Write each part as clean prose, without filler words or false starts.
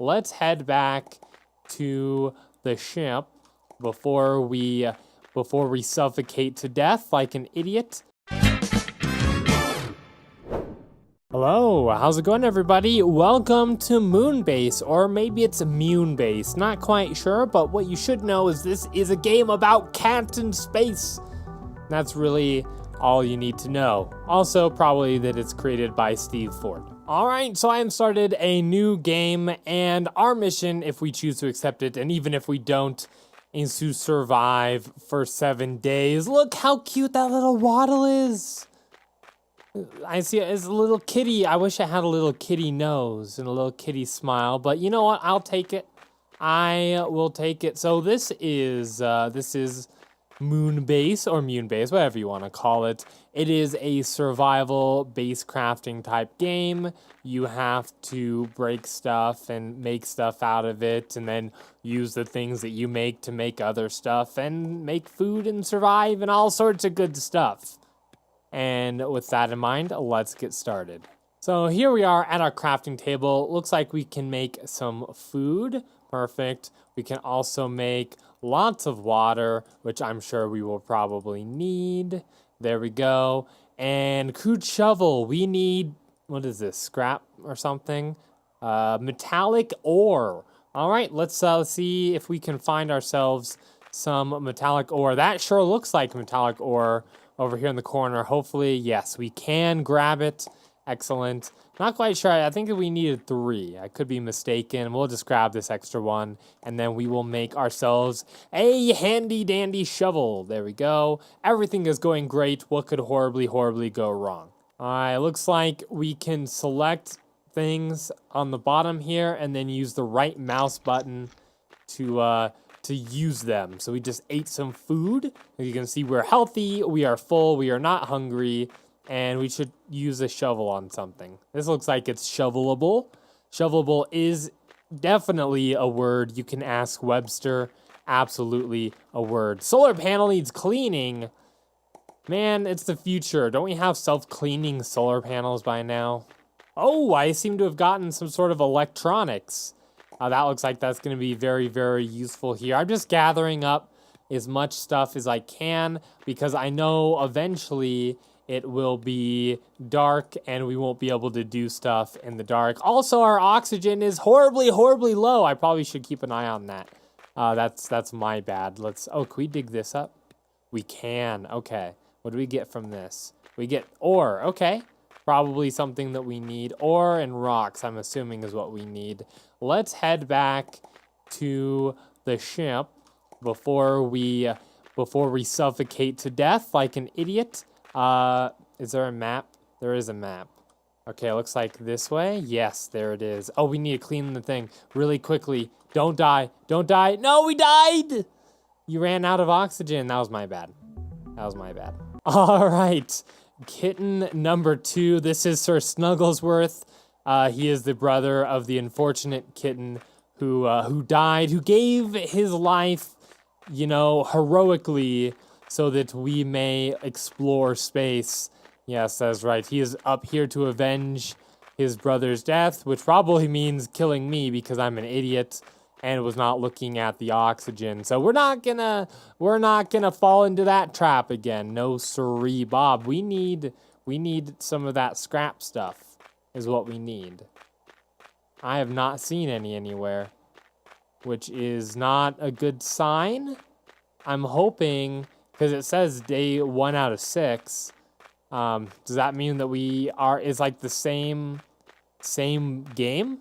let's head back to the ship before we suffocate to death like an idiot. Hello, how's it going, everybody? Welcome to MoonBase, or maybe it's MewnBase, not quite sure, but what you should know is this is a game about cats in space. That's really all you need to know. Also, probably that it's created by Steve Ford. Alright, so I have started a new game, and our mission, if we choose to accept it, and even if we don't, is to survive for 7 days. Look how cute that little waddle is! I see it as a little kitty. I wish I had a little kitty nose and a little kitty smile, but you know what? I'll take it. I will take it. So this is MoonBase or MewnBase, whatever you want to call it. It is a survival base crafting type game. You have to break stuff and make stuff out of it, and then use the things that you make to make other stuff and make food and survive and all sorts of good stuff. And with that in mind, let's get started. So here we are at our crafting table. Looks like we can make some food. Perfect. We can also make lots of water, which I'm sure we will probably need. There we go. And crude shovel. We need, what is this, scrap or something? Metallic ore. All right, let's see if we can find ourselves some metallic ore. That sure looks like metallic ore over here in the corner. Hopefully, yes, we can grab it. Excellent. Not quite sure. I think that we needed 3. I could be mistaken. We'll just grab this extra one, and then we will make ourselves a handy-dandy shovel. There we go. Everything is going great. What could horribly go wrong? All right, looks like we can select things on the bottom here, and then use the right mouse button to use them. So we just ate some food. As you can see, we're healthy, we are full, we are not hungry, and we should use a shovel on something. This looks like it's shovelable. Shovelable is definitely a word. You can ask Webster. Absolutely a word. Solar panel needs cleaning. Man, it's the future. Don't we have self-cleaning solar panels by now? Oh, I seem to have gotten some sort of electronics. That looks like that's going to be very useful here. I'm just gathering up as much stuff as I can because I know eventually it will be dark and we won't be able to do stuff in the dark. Also, our oxygen is horribly low. I probably should keep an eye on that. That's my bad. Oh, can we dig this up? We can. Okay. What do we get from this? We get ore. Okay. Probably something that we need. Ore and rocks, I'm assuming, is what we need. Let's head back to the ship before we suffocate to death like an idiot. Is there a map? There is a map. Okay, looks like this way. Yes, there it is. Oh, we need to clean the thing really quickly. Don't die. Don't die. No, we died! You ran out of oxygen. That was my bad. All right. Kitten number 2. This is Sir Snugglesworth. He is the brother of the unfortunate kitten who died, who gave his life, heroically so that we may explore space. Yes, that's right. He is up here to avenge his brother's death, which probably means killing me because I'm an idiot and was not looking at the oxygen. So we're not gonna fall into that trap again. No siree, Bob. We need some of that scrap stuff is what we need. I have not seen any anywhere, which is not a good sign. I'm hoping, because it says day 1 out of 6. Does that mean that is like the same game?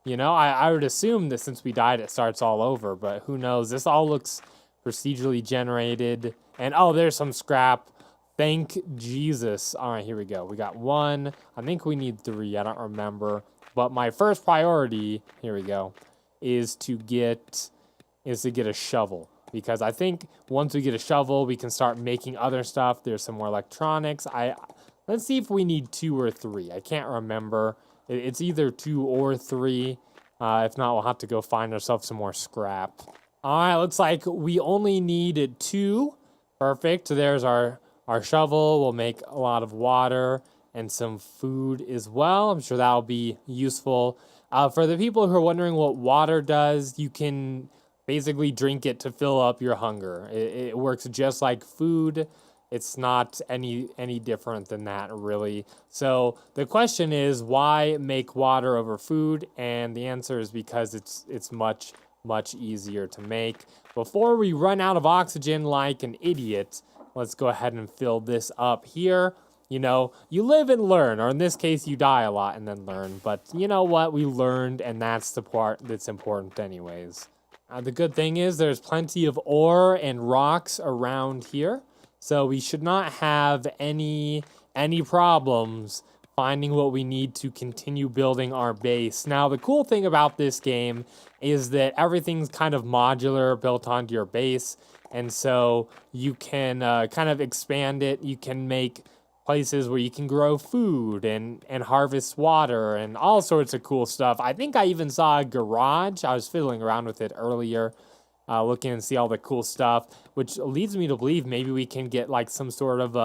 I would assume that since we died, it starts all over, but who knows? This all looks procedurally generated. And, oh, there's some scrap. Thank Jesus. All right, here we go. We got 1. I think we need 3. I don't remember. But my first priority, here we go, is to get a shovel. Because I think once we get a shovel, we can start making other stuff. There's some more electronics. Let's see if we need 2 or 3. I can't remember. It's either 2 or 3. If not, we'll have to go find ourselves some more scrap. All right, looks like we only needed 2. Perfect. So there's our shovel. We'll make a lot of water and some food as well. I'm sure that'll be useful. For the people who are wondering what water does, you can basically drink it to fill up your hunger. It works just like food. It's not any different than that, really. So the question is, why make water over food? And the answer is because it's much easier to make. Before we run out of oxygen like an idiot, let's go ahead and fill this up here. You know, you live and learn, or in this case, you die a lot and then learn. But you know what? We learned, and that's the part that's important anyways. The good thing is there's plenty of ore and rocks around here. So we should not have any problems finding what we need to continue building our base. Now, the cool thing about this game is that everything's kind of modular, built onto your base. And so you can kind of expand it. You can make places where you can grow food and harvest water and all sorts of cool stuff. I think I even saw a garage. I was fiddling around with it earlier. Looking and see all the cool stuff, which leads me to believe maybe we can get like some sort of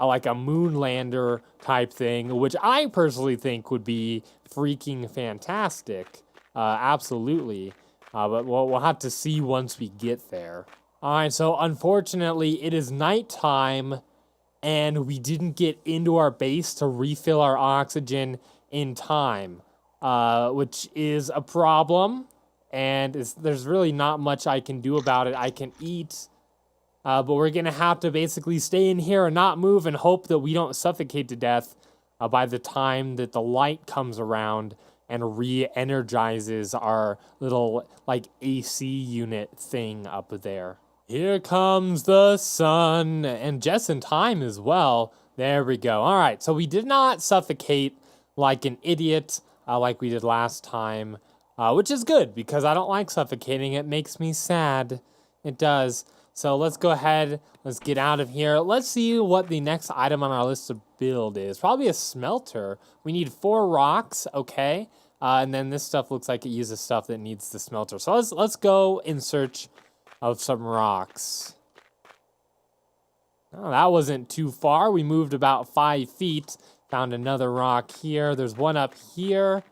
like a moonlander type thing, which I personally think would be freaking fantastic. Absolutely. But we'll have to see once we get there. All right, so unfortunately it is nighttime and we didn't get into our base to refill our oxygen in time, which is a problem. And there's really not much I can do about it. I can eat, but we're going to have to basically stay in here and not move and hope that we don't suffocate to death by the time that the light comes around and re-energizes our little, like, AC unit thing up there. Here comes the sun, and just in time as well. There we go. All right, so we did not suffocate like an idiot like we did last time. Which is good, because I don't like suffocating. It makes me sad. It does. So let's go ahead. Let's get out of here. Let's see what the next item on our list to build is. Probably a smelter. We need 4 rocks, okay? And then this stuff looks like it uses stuff that needs the smelter. So let's go in search of some rocks. Oh, that wasn't too far. We moved about 5 feet. Found another rock here. There's one up here.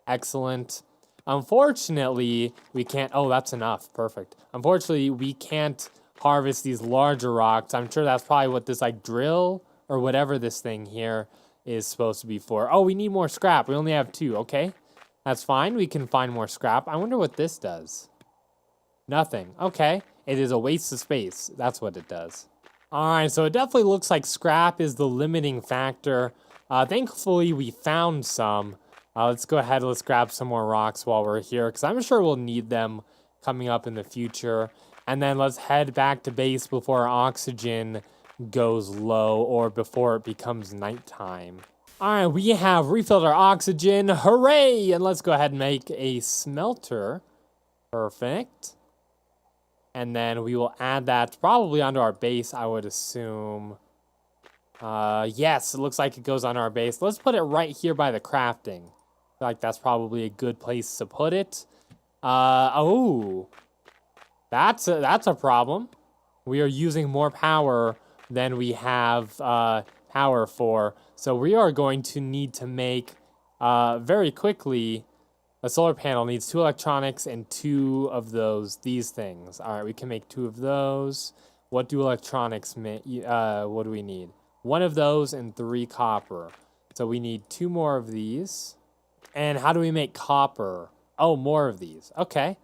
Excellent. Unfortunately, we can't... Oh, that's enough. Perfect. Unfortunately, we can't harvest these larger rocks. I'm sure that's probably what this, like, drill or whatever this thing here is supposed to be for. Oh, we need more scrap. We only have 2. Okay. That's fine. We can find more scrap. I wonder what this does. Nothing. Okay. It is a waste of space. That's what it does. All right. So it definitely looks like scrap is the limiting factor. Thankfully, we found some. Let's go ahead. Let's grab some more rocks while we're here, because I'm sure we'll need them coming up in the future. And then let's head back to base before our oxygen goes low or before it becomes nighttime. All right, we have refilled our oxygen. Hooray! And let's go ahead and make a smelter. Perfect. And then we will add that probably onto our base, I would assume. Yes, it looks like it goes on our base. Let's put it right here by the crafting. I feel like that's probably a good place to put it. Oh, that's a problem. We are using more power than we have power for. So we are going to need to make very quickly. A solar panel needs 2 electronics and 2 of these things. All right, we can make 2 of those. What do electronics make? What do we need? 1 of those and 3 copper. So we need 2 more of these. And how do we make copper? Oh, more of these. Okay.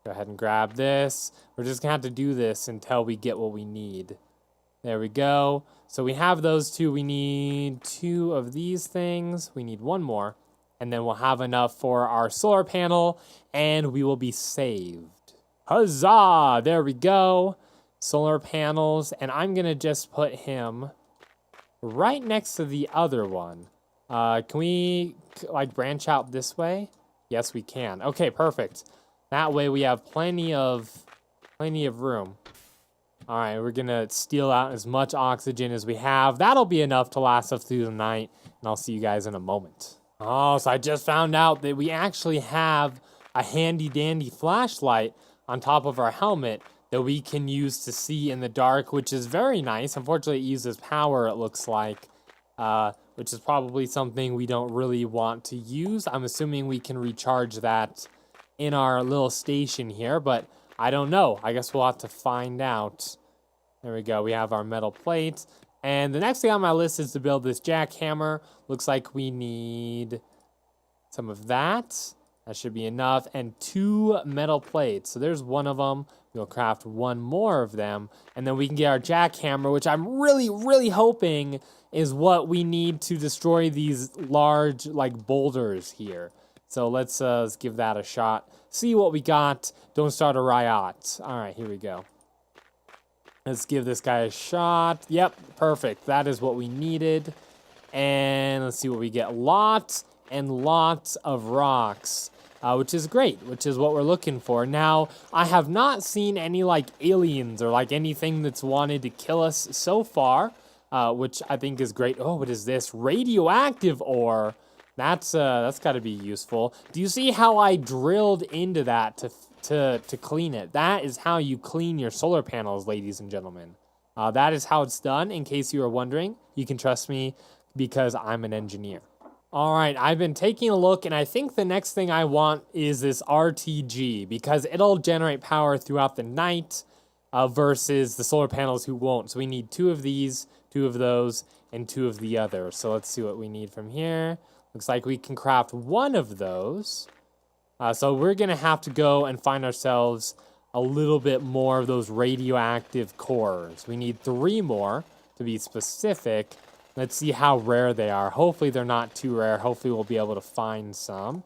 Go ahead and grab this. We're just going to have to do this until we get what we need. There we go. So we have those 2. We need 2 of these things. We need 1 more. And then we'll have enough for our solar panel. And we will be saved. Huzzah! There we go. Solar panels. And I'm going to just put him right next to the other one. Can we, like, branch out this way? Yes, we can. Okay, perfect. That way we have plenty of room. All right, we're going to steal out as much oxygen as we have. That'll be enough to last us through the night, and I'll see you guys in a moment. Oh, so I just found out that we actually have a handy-dandy flashlight on top of our helmet that we can use to see in the dark, which is very nice. Unfortunately, it uses power, it looks like. which is probably something we don't really want to use. I'm assuming we can recharge that in our little station here, but I don't know. I guess we'll have to find out. There we go. We have our metal plate. And the next thing on my list is to build this jackhammer. Looks like we need some of that. That should be enough. And 2 metal plates. So there's one of them. We'll craft 1 more of them. And then we can get our jackhammer, which I'm really, really hoping is what we need to destroy these large, like, boulders here. So let's give that a shot. See what we got. Don't start a riot. All right, here we go. Let's give this guy a shot. Yep, perfect. That is what we needed. And let's see what we get. Lots and lots of rocks, which is great, which is what we're looking for. Now, I have not seen any, like, aliens or, like, anything that's wanted to kill us so far, which I think is great. Oh, what is this? Radioactive ore. That's got to be useful. Do you see how I drilled into that to clean it? That is how you clean your solar panels, ladies and gentlemen. That is how it's done, in case you are wondering. You can trust me because I'm an engineer. All right, I've been taking a look, and I think the next thing I want is this RTG, because it'll generate power throughout the night versus the solar panels who won't. So we need 2 of these, 2 of those, and 2 of the other. So let's see what we need from here. Looks like we can craft 1 of those. So we're going to have to go and find ourselves a little bit more of those radioactive cores. We need 3 more to be specific. Let's see how rare they are. Hopefully they're not too rare. Hopefully we'll be able to find some.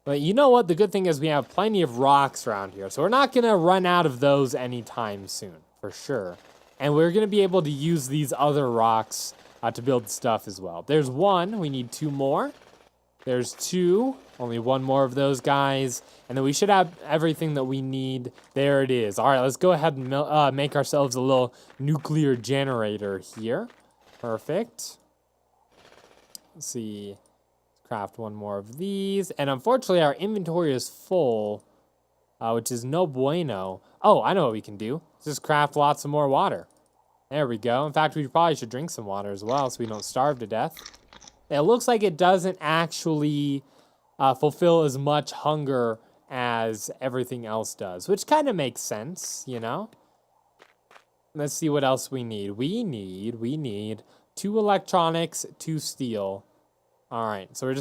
But you know what? The good thing is we have plenty of rocks around here. So we're not going to run out of those anytime soon, for sure. And we're going to be able to use these other rocks to build stuff as well. There's 1. We need 2 more. There's 2. Only 1 more of those guys. And then we should have everything that we need. There it is. All right, let's go ahead and make ourselves a little nuclear generator here. Perfect. Let's see. Craft 1 more of these. And unfortunately, our inventory is full, which is no bueno. Oh, I know what we can do. Just craft lots of more water. There we go. In fact, we probably should drink some water as well so we don't starve to death. It looks like it doesn't actually fulfill as much hunger as everything else does, which kind of makes sense, you know? Let's see what else we need. We need 2 electronics, 2 steel. All right, so we're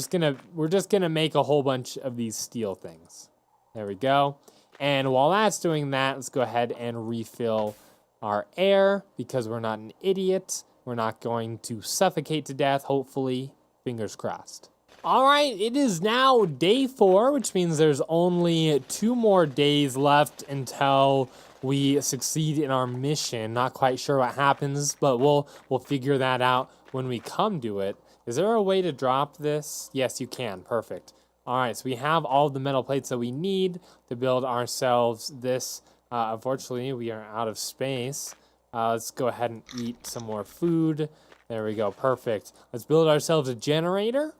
just gonna make a whole bunch of these steel things. There we go. And while that's doing that, let's go ahead and refill our air because we're not an idiot. We're not going to suffocate to death, hopefully. Fingers crossed. All right, it is now day 4, which means there's only 2 more days left until we succeed in our mission. Not quite sure what happens, but we'll figure that out when we come to it. Is there a way to drop this? Yes, you can. Perfect. All right, so we have all the metal plates that we need to build ourselves this. Unfortunately, we are out of space. Let's go ahead and eat some more food. There we go. Perfect. Let's build ourselves a generator.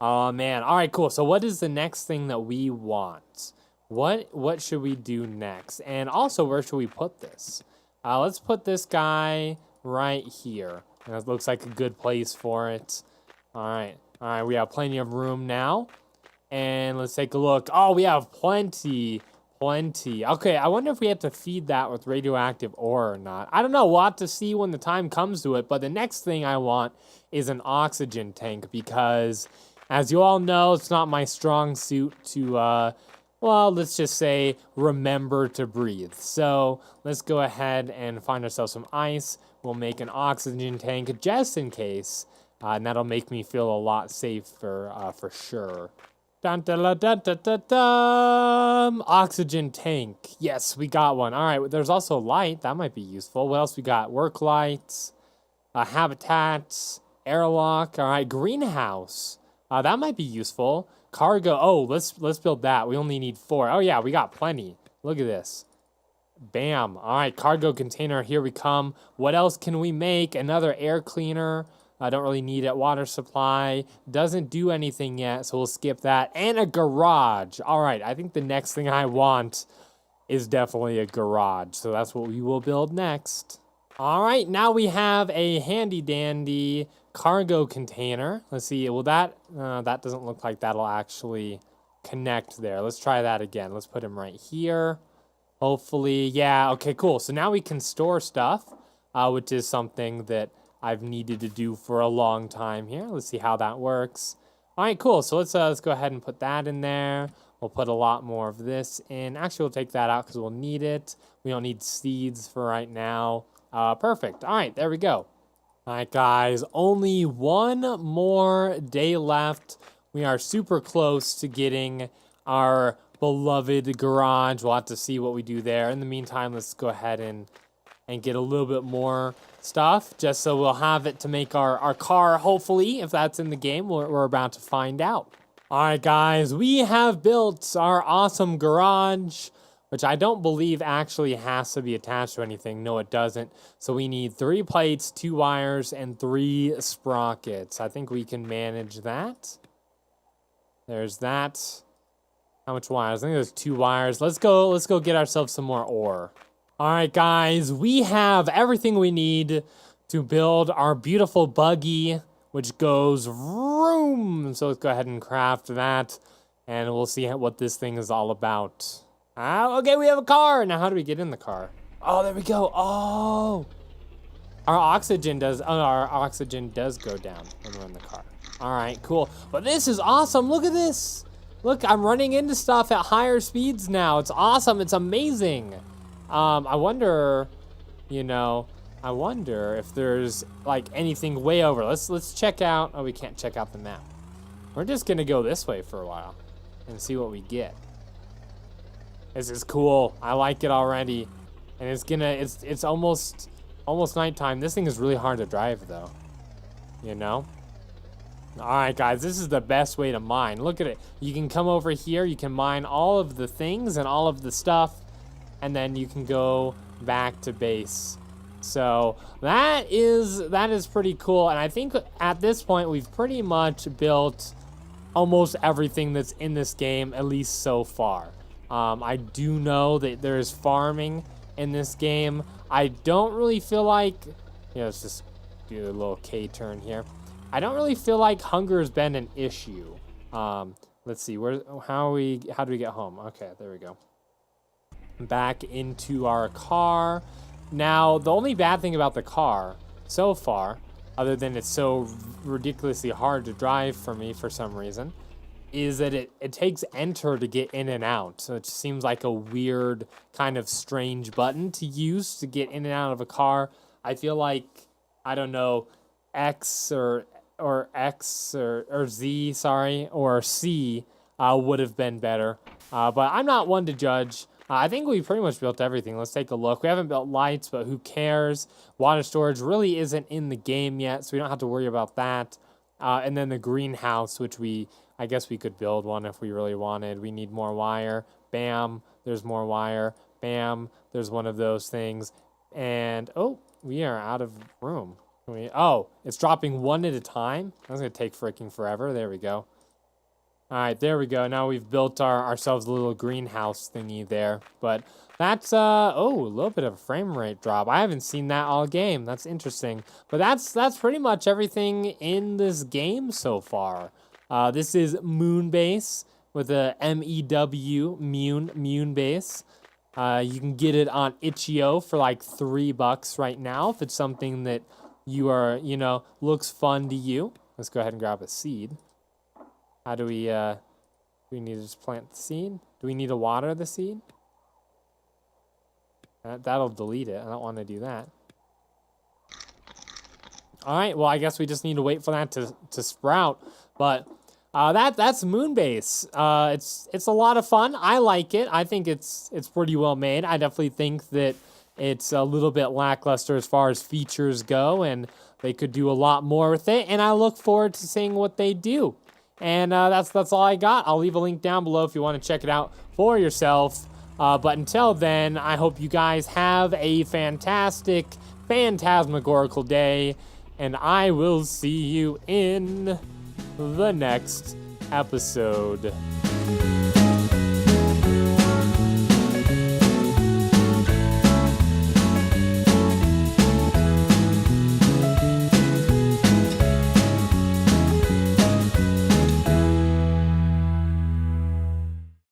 Oh, man. All right, cool. So what is the next thing that we want? What should we do next? And also, where should we put this? Let's put this guy right here. And that looks like a good place for it. All right. All right, we have plenty of room now. And let's take a look. Oh, we have plenty. Okay, I wonder if we have to feed that with radioactive ore or not. I don't know. We'll have to see when the time comes to it. But the next thing I want is an oxygen tank because, as you all know, it's not my strong suit to, well, let's just say, remember to breathe. So let's go ahead and find ourselves some ice. We'll make an oxygen tank just in case. And that'll make me feel a lot safer for sure. Dun, dun, dun, dun, dun, dun, dun. Oxygen tank. Yes, we got one. All right, there's also light. That might be useful. What else we got? Work lights, habitats, airlock. All right, greenhouse. That might be useful. Cargo. Oh, let's build that. We only need 4. Oh, yeah, we got plenty. Look at this. Bam. All right, cargo container. Here we come. What else can we make? Another air cleaner. I don't really need it. Water supply. Doesn't do anything yet, so we'll skip that. And a garage. All right, I think the next thing I want is definitely a garage. So that's what we will build next. All right, now we have a handy dandy cargo container. Let's see, will that doesn't look like that'll actually connect there. Let's try that again. Let's put him right here. Hopefully, yeah, okay, cool. So now we can store stuff, which is something that I've needed to do for a long time here. Let's see how that works. All right, cool. So let's go ahead and put that in there. We'll put a lot more of this in. Actually, we'll take that out because we'll need it. We don't need seeds for right now. Perfect. All right, there we go. All right, guys, only one more day left. We are super close to getting our beloved garage. We'll have to see what we do there. In the meantime, let's go ahead and get a little bit more stuff, just so we'll have it to make our car, hopefully, if that's in the game. We're about to find out. All right, guys, we have built our awesome garage, which I don't believe actually has to be attached to anything. No, it doesn't. So we need 3 plates, 2 wires, and 3 sprockets. I think we can manage that. There's that. How much wires? I think there's 2 wires. Let's go get ourselves some more ore. All right, guys, we have everything we need to build our beautiful buggy, which goes vroom. So let's go ahead and craft that, and we'll see what this thing is all about. Okay, we have a car. Now, how do we get in the car? Oh, there we go. Oh, our oxygen does go down when we're in the car. All right, cool. But this is awesome. Look at this. Look, I'm running into stuff at higher speeds now. It's awesome. It's amazing. I wonder if there's like anything way over. Let's check out. Oh, we can't check out the map. We're just gonna go this way for a while and see what we get. This is cool. I like it already. And it's almost nighttime. This thing is really hard to drive though. You know? Alright guys, this is the best way to mine. Look at it. You can come over here, you can mine all of the things and all of the stuff, and then you can go back to base. So that is pretty cool, and I think at this point we've pretty much built almost everything that's in this game, at least so far. I do know that there's farming in this game. I don't really feel like, let's just do a little K-turn here. I don't really feel like hunger has been an issue. Let's see, how do we get home? Okay, there we go. Back into our car. Now, the only bad thing about the car so far, other than it's so ridiculously hard to drive for me for some reason, is that it takes enter to get in and out. So it just seems like a weird, kind of strange button to use to get in and out of a car. I feel like, I don't know, X or Z, sorry, or C would have been better. But I'm not one to judge. I think we pretty much built everything. Let's take a look. We haven't built lights, but who cares? Water storage really isn't in the game yet, so we don't have to worry about that. And then the greenhouse, which I guess we could build one if we really wanted. We need more wire. Bam, there's more wire. Bam, there's one of those things. And, oh, we are out of room. Oh, it's dropping one at a time? That's going to take freaking forever. There we go. All right, there we go. Now we've built ourselves a little greenhouse thingy there. But that's, a little bit of a frame rate drop. I haven't seen that all game. That's interesting. But that's pretty much everything in this game so far. This is MoonBase with a M-E-W, MewnBase. You can get it on itch.io for like $3 right now if it's something that you are, looks fun to you. Let's go ahead and grab a seed. How do we need to just plant the seed? Do we need to water the seed? That'll delete it. I don't want to do that. All right, well, I guess we just need to wait for that to sprout. But that's MoonBase. It's a lot of fun. I like it. I think it's pretty well made. I definitely think that it's a little bit lackluster as far as features go, and they could do a lot more with it, and I look forward to seeing what they do. And that's all I got. I'll leave a link down below if you want to check it out for yourself. But until then, I hope you guys have a fantastic, phantasmagorical day, and I will see you in the next episode.